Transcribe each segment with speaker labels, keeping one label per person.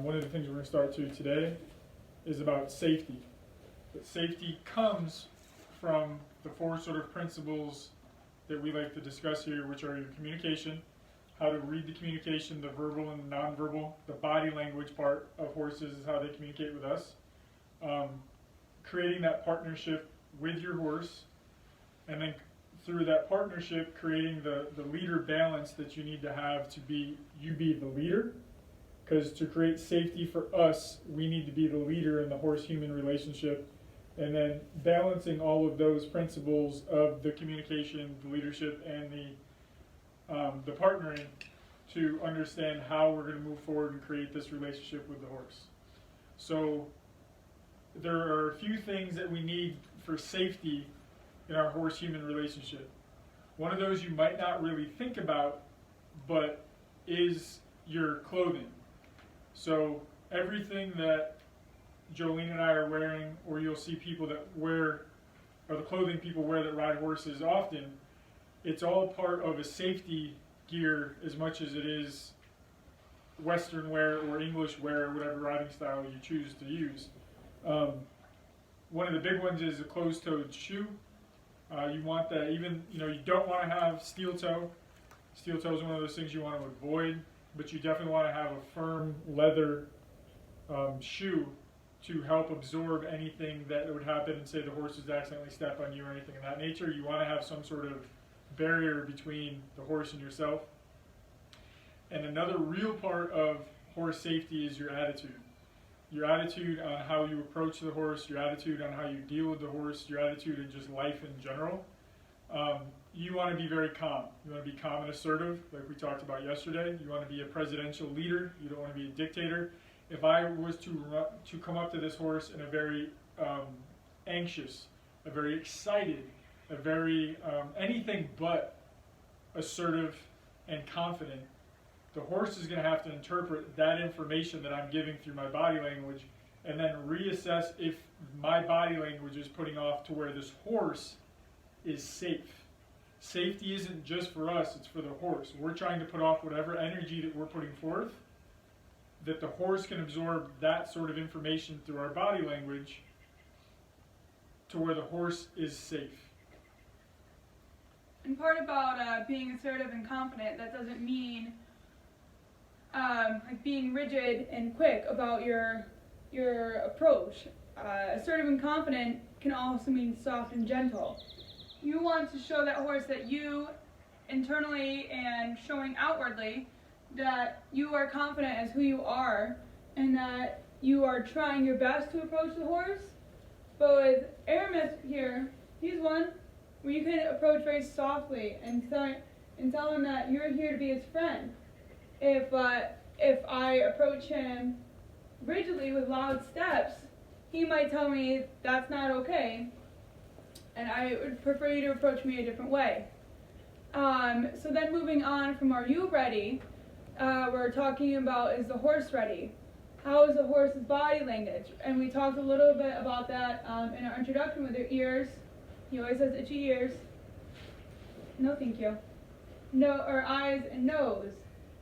Speaker 1: One of the things we're going to start to today is about safety. But safety comes from the four sort of principles that we like to discuss here, which are your communication, how to read the communication, the verbal and the nonverbal. The body language part of horses is how they communicate with us. Creating that partnership with your horse, and then through that partnership, creating the leader balance that you need to have to be the leader. Because to create safety for us, we need to be the leader in the horse-human relationship. And then balancing all of those principles of the communication, the leadership, and the partnering to understand how we're going to move forward and create this relationship with the horse. So there are a few things that we need for safety in our horse-human relationship. One of those you might not really think about, but is your clothing. So everything that Jolene and I are wearing, or you'll see people that wear, or the clothing people wear that ride horses often, it's all part of a safety gear as much as it is Western wear or English wear, whatever riding style you choose to use. One of the big ones is a closed-toed shoe. You want that, you don't want to have steel toe. Steel toe is one of those things you want to avoid, but you definitely want to have a firm leather shoe to help absorb anything that would happen, and say the horses accidentally step on you or anything of that nature. You want to have some sort of barrier between the horse and yourself. And another real part of horse safety is your attitude. Your attitude on how you approach the horse, your attitude on how you deal with the horse, your attitude in just life in general. You want to be very calm. You want to be calm and assertive, like we talked about yesterday. You want to be a presidential leader. You don't want to be a dictator. If I was to come up to this horse in a very anxious, a very excited, a very anything but assertive and confident, the horse is going to have to interpret that information that I'm giving through my body language and then reassess if my body language is putting off to where this horse is safe. Safety isn't just for us, it's for the horse. We're trying to put off whatever energy that we're putting forth, that the horse can absorb that sort of information through our body language to where the horse is safe.
Speaker 2: And part about being assertive and confident, that doesn't mean like being rigid and quick about your approach. Assertive and confident can also mean soft and gentle. You want to show that horse that you internally and showing outwardly that you are confident as who you are and that you are trying your best to approach the horse. But with Aramis here, he's one where you can approach very softly and tell him that you're here to be his friend. If I approach him rigidly with loud steps, he might tell me that's not okay, and I would prefer you to approach me a different way. So then moving on from are you ready, we're talking about is the horse ready? How is the horse's body language? And we talked a little bit about that in our introduction with their ears. He always has itchy ears. No, thank you. No, or eyes and nose.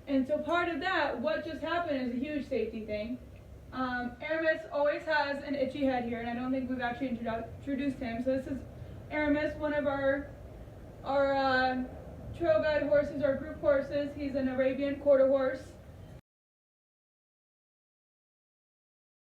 Speaker 2: And so part of that, what just happened, is a huge safety thing. Aramis always has an itchy head here, and I don't think we've actually introduced him. So this is Aramis, one of our trail guide horses, our group horses. He's an Arabian quarter horse.